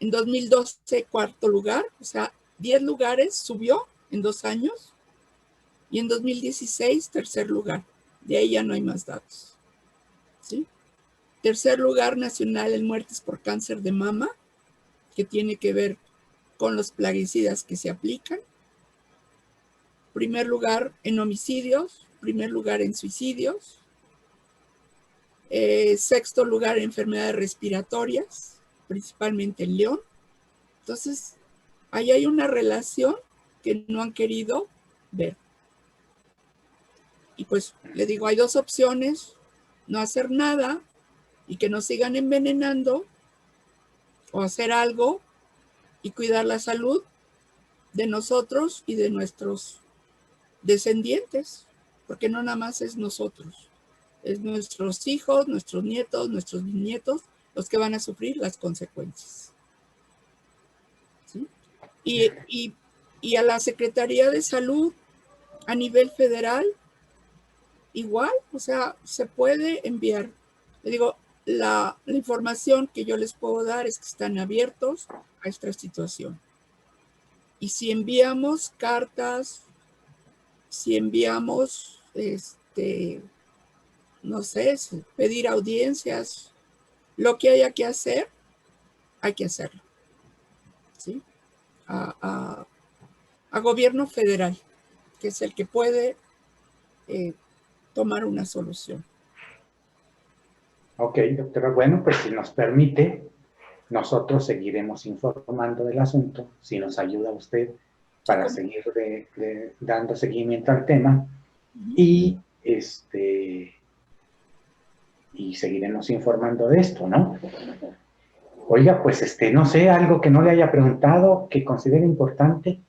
en 2012 cuarto lugar, o sea, 10 lugares subió en 2 años, Y en 2016, tercer lugar. De ahí ya no hay más datos. ¿Sí? Tercer lugar nacional en muertes por cáncer de mama, que tiene que ver con los plaguicidas que se aplican. Primer lugar en homicidios, primer lugar en suicidios. Sexto lugar en enfermedades respiratorias, principalmente en León. Entonces, ahí hay una relación que no han querido ver. Y pues le digo, hay dos opciones: no hacer nada y que nos sigan envenenando, o hacer algo y cuidar la salud de nosotros y de nuestros descendientes, porque no nada más es nosotros, es nuestros hijos, nuestros nietos, nuestros bisnietos los que van a sufrir las consecuencias. ¿Sí? Y a la Secretaría de Salud a nivel federal, igual, o sea, se puede enviar. Le digo, la información que yo les puedo dar es que están abiertos a esta situación. Y si enviamos cartas, si enviamos, no sé, pedir audiencias, lo que haya que hacer, hay que hacerlo. ¿Sí? A gobierno federal, que es el que puede tomar una solución. Ok, doctora. Bueno, pues si nos permite, nosotros seguiremos informando del asunto, si nos ayuda usted para seguir dando seguimiento al tema. Y y seguiremos informando de esto, ¿no? Oiga, pues no sé, algo que no le haya preguntado, que considere importante.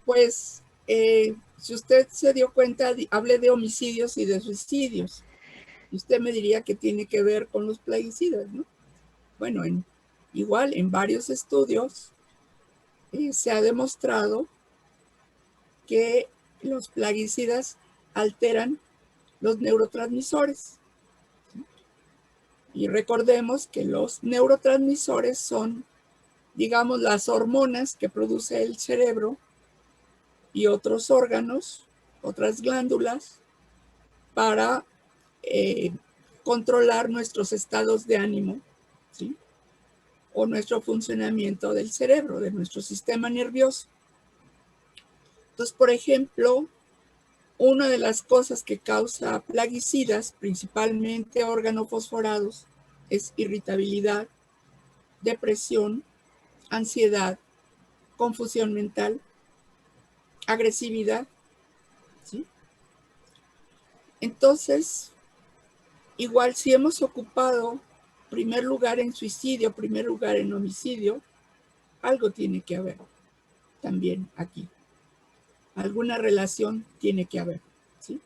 Pues, si usted se dio cuenta, hablé de homicidios y de suicidios. Y usted me diría que tiene que ver con los plaguicidas, ¿no? Bueno, igual en varios estudios se ha demostrado que los plaguicidas alteran los neurotransmisores. Y recordemos que los neurotransmisores son, digamos, las hormonas que produce el cerebro y otros órganos, otras glándulas, para controlar nuestros estados de ánimo, ¿sí? O nuestro funcionamiento del cerebro, de nuestro sistema nervioso. Entonces, por ejemplo, una de las cosas que causa plaguicidas, principalmente organofosforados, es irritabilidad, depresión, ansiedad, confusión mental, agresividad. ¿Sí? Entonces, igual si hemos ocupado primer lugar en suicidio, primer lugar en homicidio, algo tiene que haber también aquí. Alguna relación tiene que haber. ¿Sí?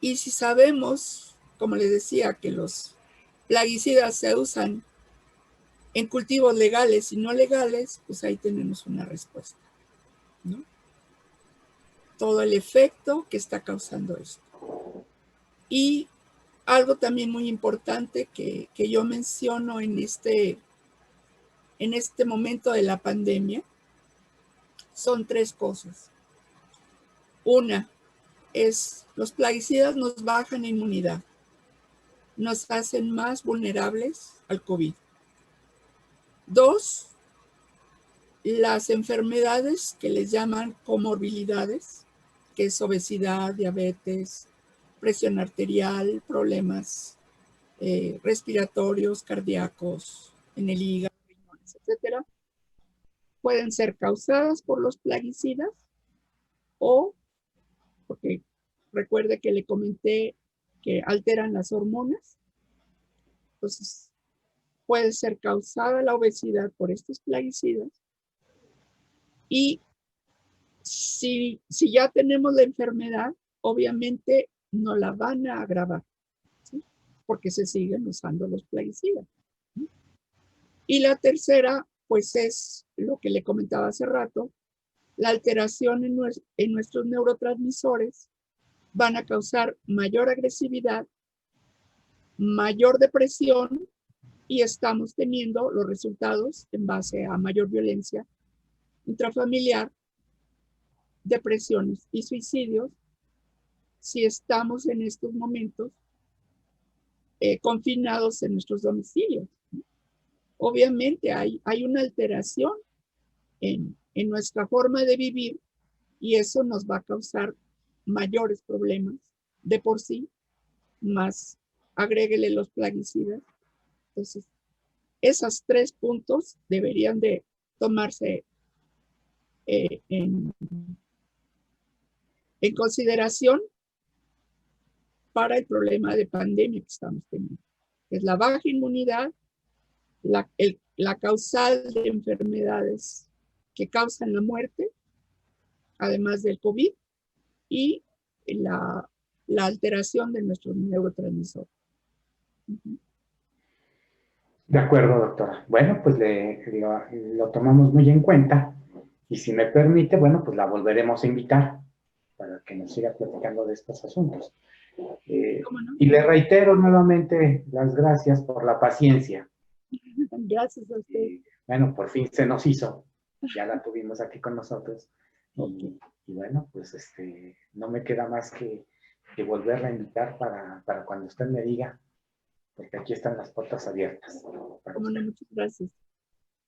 Y si sabemos, como les decía, que los plaguicidas se usan en cultivos legales y no legales, pues ahí tenemos una respuesta, ¿no? Todo el efecto que está causando esto. Y algo también muy importante que yo menciono en este momento de la pandemia son tres cosas. Una es, los plaguicidas nos bajan la inmunidad, nos hacen más vulnerables al COVID. Dos, las enfermedades que les llaman comorbilidades, que es obesidad, diabetes, presión arterial, problemas respiratorios, cardíacos, en el hígado, riñones, etcétera, pueden ser causadas por los plaguicidas o, porque recuerde que le comenté que alteran las hormonas, entonces puede ser causada la obesidad por estos plaguicidas. Y si ya tenemos la enfermedad, obviamente no la van a agravar, ¿sí? Porque se siguen usando los plaguicidas. Y la tercera, pues es lo que le comentaba hace rato, la alteración en nuestros neurotransmisores van a causar mayor agresividad, mayor depresión, y estamos teniendo los resultados en base a mayor violencia intrafamiliar depresiones y suicidios si estamos en estos momentos confinados en nuestros domicilios. Obviamente hay una alteración en nuestra forma de vivir y eso nos va a causar mayores problemas de por sí, más agréguele los plaguicidas. Entonces, esos 3 puntos deberían de tomarse en consideración para el problema de pandemia que estamos teniendo. Es la baja inmunidad, la causal de enfermedades que causan la muerte, además del COVID, y la alteración de nuestro neurotransmisor. De acuerdo, doctora. Bueno, pues lo tomamos muy en cuenta y si me permite, bueno, pues la volveremos a invitar para que nos siga platicando de estos asuntos. ¿Cómo no? Y le reitero nuevamente las gracias por la paciencia. Gracias a usted. Bueno, por fin se nos hizo. Ya la tuvimos aquí con nosotros. Y bueno, pues no me queda más que volverla a invitar para cuando usted me diga, porque aquí están las puertas abiertas. Cómo no, muchas gracias.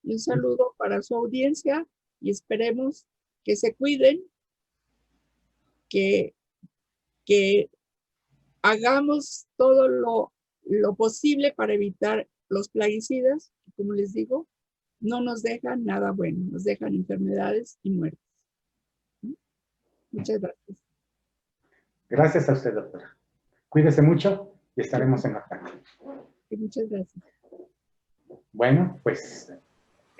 Y un saludo para su audiencia y esperemos que se cuiden, que hagamos todo lo posible para evitar los plaguicidas, que como les digo, no nos dejan nada bueno, nos dejan enfermedades y muertes. Muchas gracias. Gracias a usted, doctora. Cuídese mucho y estaremos en contacto. Muchas gracias. Bueno, pues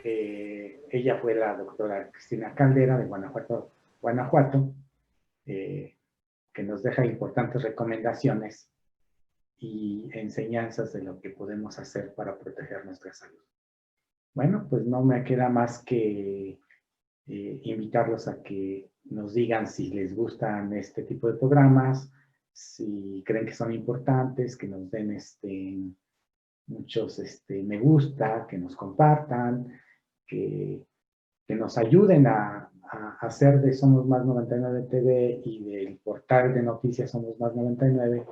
ella fue la doctora Cristina Caldera de Guanajuato, que nos deja importantes recomendaciones y enseñanzas de lo que podemos hacer para proteger nuestra salud. Bueno, pues no me queda más que invitarlos a que nos digan si les gustan este tipo de programas, si creen que son importantes, que nos den muchos me gusta, que nos compartan, que nos ayuden a hacer de Somos Más 99 TV y del portal de noticias Somos Más 99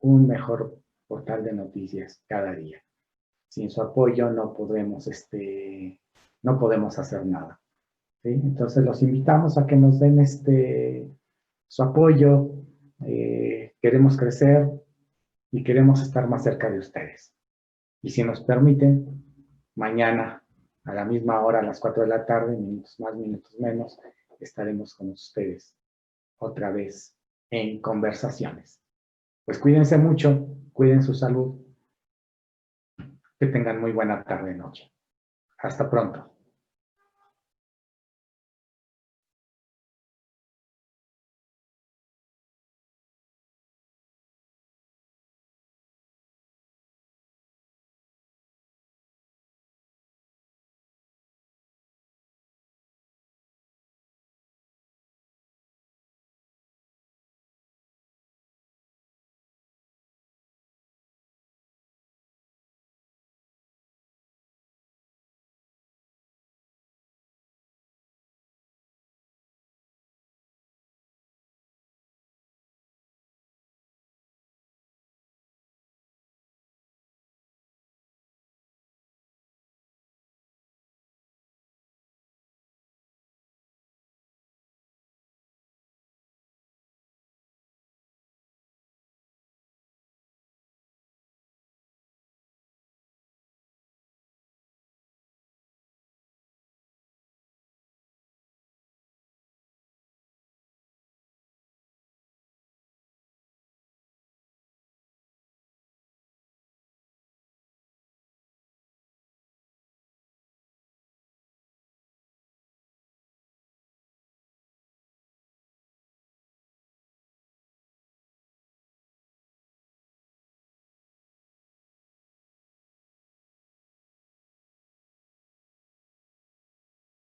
un mejor portal de noticias cada día. Sin su apoyo no podemos hacer nada. ¿Sí? Entonces los invitamos a que nos den su apoyo. Queremos crecer y queremos estar más cerca de ustedes. Y si nos permiten, mañana a la misma hora, a las 4 de la tarde, minutos más, minutos menos, estaremos con ustedes otra vez en conversaciones. Pues cuídense mucho, cuiden su salud, que tengan muy buena tarde-noche. Hasta pronto.